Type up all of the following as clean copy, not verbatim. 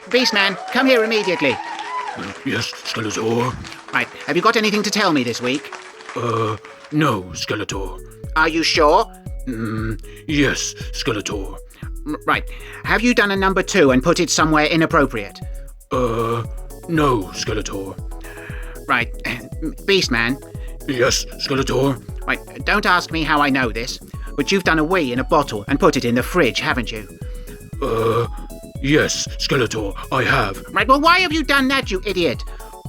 Beastman, come here immediately. Yes, Skeletor. Right, have you got anything to tell me this week? No, Skeletor. Are you sure? Yes, Skeletor. Right, have you done a number 2 and put it somewhere inappropriate? No, Skeletor. Right, Beastman. Yes, Skeletor. Right, don't ask me how I know this, but you've done a wee in a bottle and put it in the fridge, haven't you? Yes, Skeletor, I have. Right, well, why have you done that, you idiot?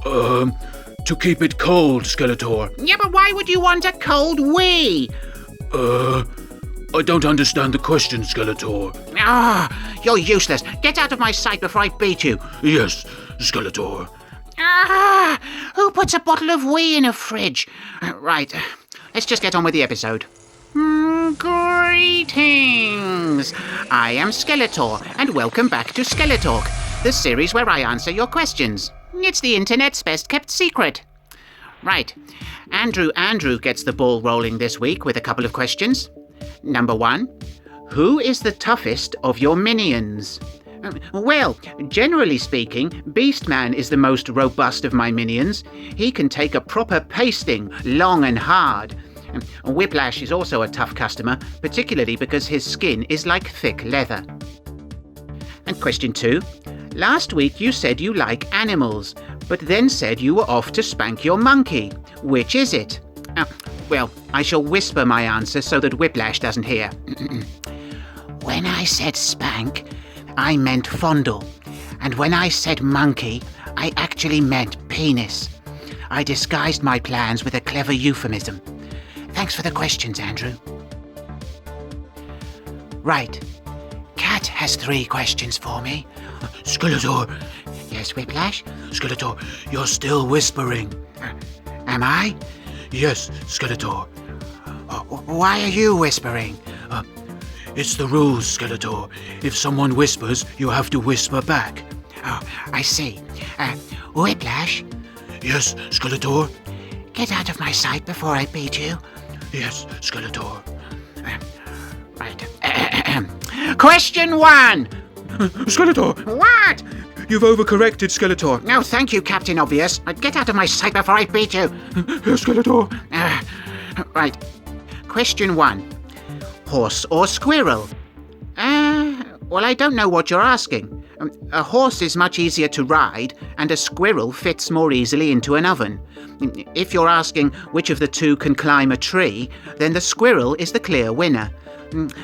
To keep it cold, Skeletor. Yeah, but why would you want a cold wee? I don't understand the question, Skeletor. You're useless. Get out of my sight before I beat you. Yes, Skeletor. Who puts a bottle of wee in a fridge? Right, let's just get on with the episode. Greetings! I am Skeletor, and welcome back to SkeleTalk, the series where I answer your questions. It's the internet's best-kept secret. Right, Andrew gets the ball rolling this week with a couple of questions. Number 1, who is the toughest of your minions? Well, generally speaking, Beastman is the most robust of my minions. He can take a proper pasting, long and hard. Whiplash is also a tough customer, particularly because his skin is like thick leather. And question 2. Last week you said you like animals, but then said you were off to spank your monkey. Which is it? Well, I shall whisper my answer so that Whiplash doesn't hear. When I said spank, I meant fondle. And when I said monkey, I actually meant penis. I disguised my plans with a clever euphemism. Thanks for the questions, Andrew. Right. Cat has 3 questions for me. Skeletor. Yes, Whiplash? Skeletor, you're still whispering. Am I? Yes, Skeletor. Why are you whispering? It's the rules, Skeletor. If someone whispers, you have to whisper back. Oh, I see. Whiplash? Yes, Skeletor. Get out of my sight before I beat you. Yes, Skeletor. Right. Question 1! Skeletor! What? You've overcorrected, Skeletor. No, thank you, Captain Obvious. Get out of my sight before I beat you. Skeletor. Right. Question 1. Horse or squirrel? Well, I don't know what you're asking. A horse is much easier to ride, and a squirrel fits more easily into an oven. If you're asking which of the two can climb a tree, then the squirrel is the clear winner.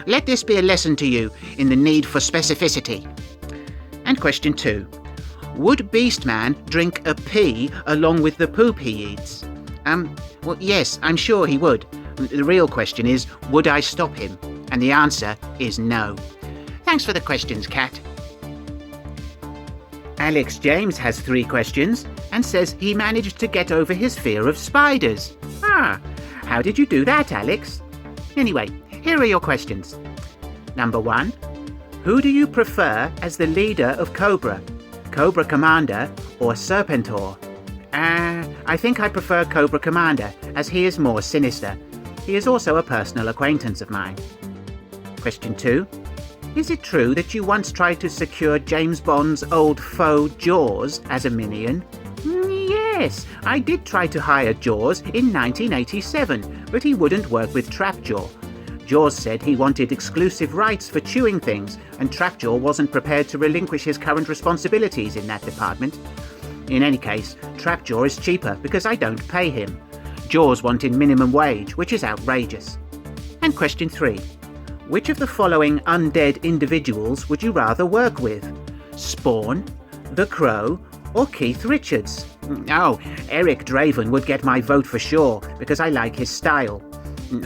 Let this be a lesson to you in the need for specificity. And question 2. Would Beastman drink a pee along with the poop he eats? Well, yes, I'm sure he would. The real question is, would I stop him? And the answer is no. Thanks for the questions, Cat. Alex James has 3 questions and says he managed to get over his fear of spiders. How did you do that, Alex? Anyway, here are your questions. Number 1. Who do you prefer as the leader of Cobra? Cobra Commander or Serpentor? I think I prefer Cobra Commander, as he is more sinister. He is also a personal acquaintance of mine. Question 2. Is it true that you once tried to secure James Bond's old foe Jaws as a minion? Yes, I did try to hire Jaws in 1987, but he wouldn't work with Trapjaw. Jaws said he wanted exclusive rights for chewing things, and Trapjaw wasn't prepared to relinquish his current responsibilities in that department. In any case, Trapjaw is cheaper because I don't pay him. Jaws wanted minimum wage, which is outrageous. And question 3. Which of the following undead individuals would you rather work with? Spawn, The Crow, or Keith Richards? Oh, Eric Draven would get my vote for sure, because I like his style.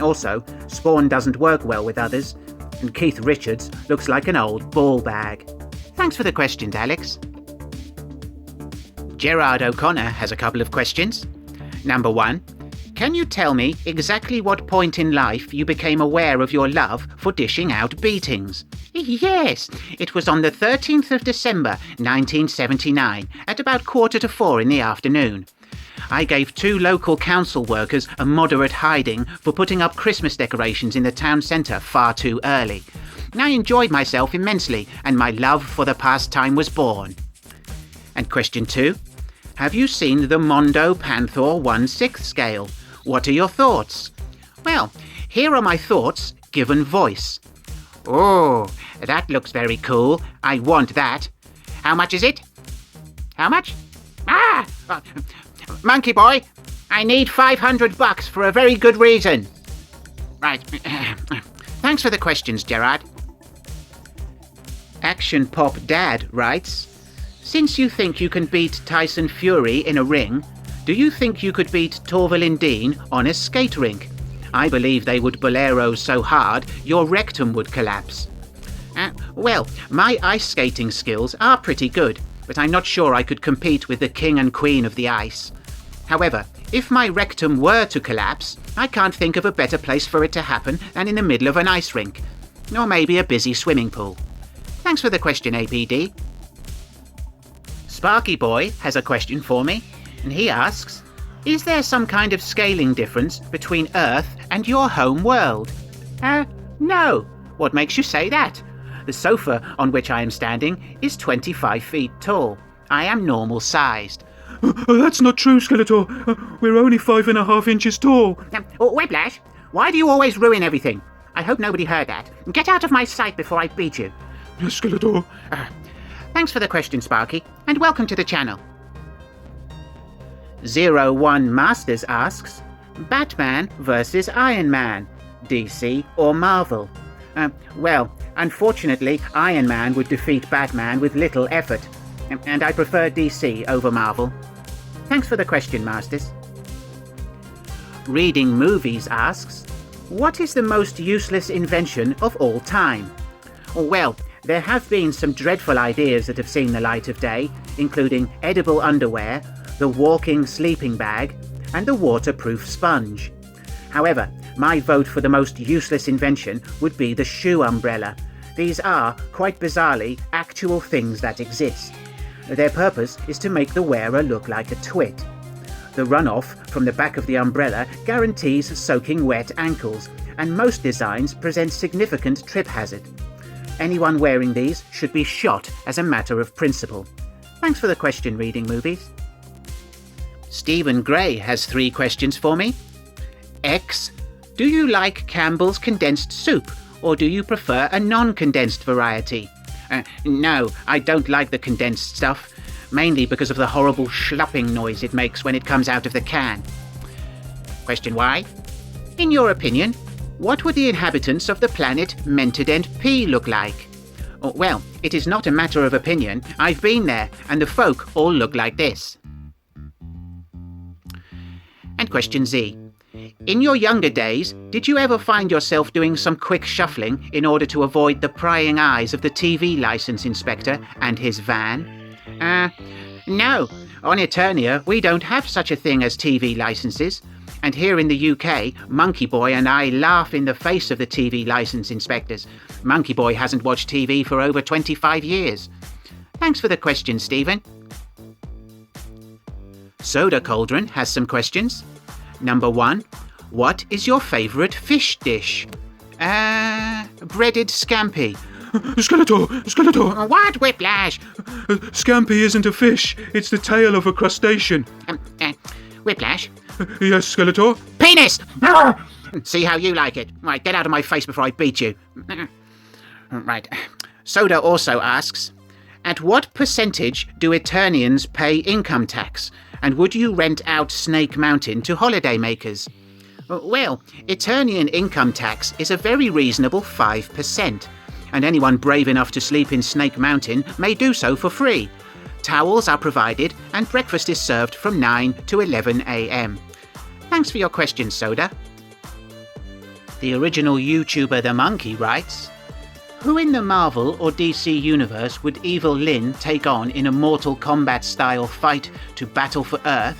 Also, Spawn doesn't work well with others, and Keith Richards looks like an old ball bag. Thanks for the questions, Alex. Gerard O'Connor has a couple of questions. Number 1. Can you tell me exactly what point in life you became aware of your love for dishing out beatings? Yes, it was on the 13th of December, 1979, at about 3:45 in the afternoon. I gave 2 local council workers a moderate hiding for putting up Christmas decorations in the town centre far too early. I enjoyed myself immensely, and my love for the pastime was born. And question 2. Have you seen the Mondo Panthor 1/6 scale? What are your thoughts? Well, here are my thoughts given voice. Oh, that looks very cool. I want that. How much is it? How much? Monkeyboy, I need $500 for a very good reason. Right. Thanks for the questions, Gerard. Action Pop Dad writes, since you think you can beat Tyson Fury in a ring, do you think you could beat Torvill and Dean on a skate rink? I believe they would bolero so hard your rectum would collapse. Well, my ice skating skills are pretty good, but I'm not sure I could compete with the king and queen of the ice. However, if my rectum were to collapse, I can't think of a better place for it to happen than in the middle of an ice rink. Or maybe a busy swimming pool. Thanks for the question, APD. Sparky Boy has a question for me, and he asks, is there some kind of scaling difference between Earth and your home world? No. What makes you say that? The sofa on which I am standing is 25 feet tall. I am normal sized. That's not true, Skeletor. We're only 5.5 inches tall. Whiplash, why do you always ruin everything? I hope nobody heard that. Get out of my sight before I beat you. Skeletor. Thanks for the question, Sparky, and welcome to the channel. 01 Masters asks, Batman versus Iron Man, DC or Marvel? Well, unfortunately, Iron Man would defeat Batman with little effort, and I prefer DC over Marvel. Thanks for the question, Masters. Reading Movies asks, what is the most useless invention of all time? Well, there have been some dreadful ideas that have seen the light of day, including edible underwear, the walking sleeping bag, and the waterproof sponge. However, my vote for the most useless invention would be the shoe umbrella. These are, quite bizarrely, actual things that exist. Their purpose is to make the wearer look like a twit. The runoff from the back of the umbrella guarantees soaking wet ankles, and most designs present significant trip hazard. Anyone wearing these should be shot as a matter of principle. Thanks for the question, Reading Movies. Stephen Gray has 3 questions for me. X, do you like Campbell's condensed soup, or do you prefer a non-condensed variety? No, I don't like the condensed stuff, mainly because of the horrible schlupping noise it makes when it comes out of the can. Question Y, in your opinion, what would the inhabitants of the planet Mentodent P look like? Well, it is not a matter of opinion. I've been there, and the folk all look like this. And question Z. In your younger days, did you ever find yourself doing some quick shuffling in order to avoid the prying eyes of the TV license inspector and his van? No. On Eternia, we don't have such a thing as TV licenses. And here in the UK, Monkeyboy and I laugh in the face of the TV license inspectors. Monkeyboy hasn't watched TV for over 25 years. Thanks for the question, Stephen. Soda Cauldron has some questions. Number 1, what is your favourite fish dish? Breaded scampi. Skeletor! What, Whiplash? Scampi isn't a fish, it's the tail of a crustacean. Whiplash? Yes, Skeletor? Penis! See how you like it. Right, get out of my face before I beat you. Right. Soda also asks, at what percentage do Eternians pay income tax? And would you rent out Snake Mountain to holidaymakers? Well, Eternian income tax is a very reasonable 5%, and anyone brave enough to sleep in Snake Mountain may do so for free. Towels are provided, and breakfast is served from 9 to 11 a.m. Thanks for your question, Soda. The original YouTuber The Monkey writes, who in the Marvel or DC universe would Evil Lyn take on in a Mortal Kombat-style fight to battle for Earth?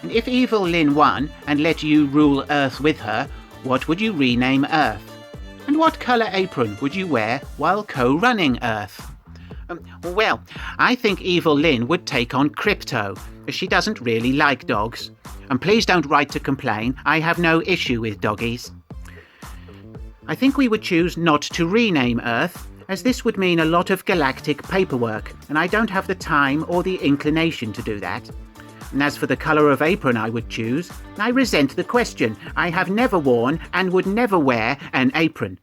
And if Evil Lyn won and let you rule Earth with her, what would you rename Earth? And what colour apron would you wear while co-running Earth? Well, I think Evil Lyn would take on Crypto, as she doesn't really like dogs. And please don't write to complain, I have no issue with doggies. I think we would choose not to rename Earth, as this would mean a lot of galactic paperwork, and I don't have the time or the inclination to do that. And as for the colour of apron I would choose, I resent the question. I have never worn and would never wear an apron.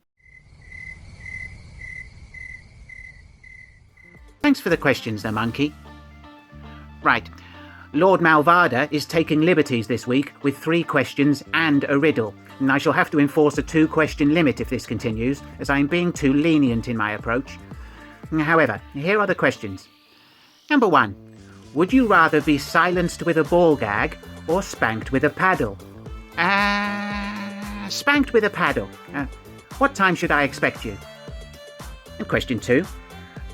Thanks for the questions, the monkey. Right. Lord Malvada is taking liberties this week with 3 questions and a riddle, and I shall have to enforce a 2-question limit if this continues, as I am being too lenient in my approach. However, here are the questions. Number 1. Would you rather be silenced with a ball gag or spanked with a paddle? Spanked with a paddle. What time should I expect you? And question 2.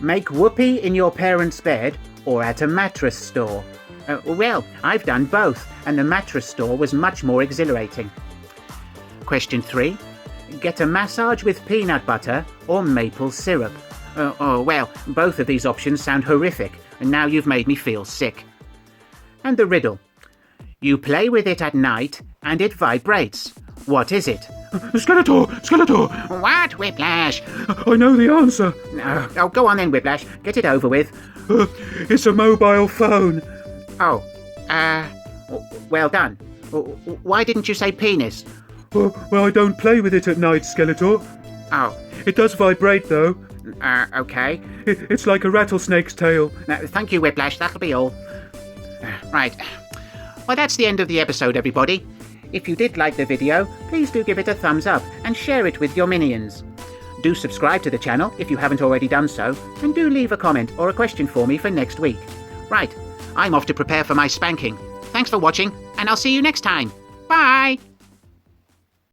Make whoopee in your parents' bed or at a mattress store? Well, I've done both, and the mattress store was much more exhilarating. Question 3. Get a massage with peanut butter or maple syrup? Well, both of these options sound horrific, and now you've made me feel sick. And the riddle. You play with it at night, and it vibrates. What is it? Skeletor! Skeletor! What, Whiplash? I know the answer. Oh, go on then, Whiplash. Get it over with. It's a mobile phone. Oh, well done. Why didn't you say penis? Well, I don't play with it at night, Skeletor. Oh. It does vibrate, though. Okay. It's like a rattlesnake's tail. Thank you, Whiplash. That'll be all. Right. Well, that's the end of the episode, everybody. If you did like the video, please do give it a thumbs up and share it with your minions. Do subscribe to the channel if you haven't already done so, and do leave a comment or a question for me for next week. Right, I'm off to prepare for my spanking. Thanks for watching, and I'll see you next time. Bye!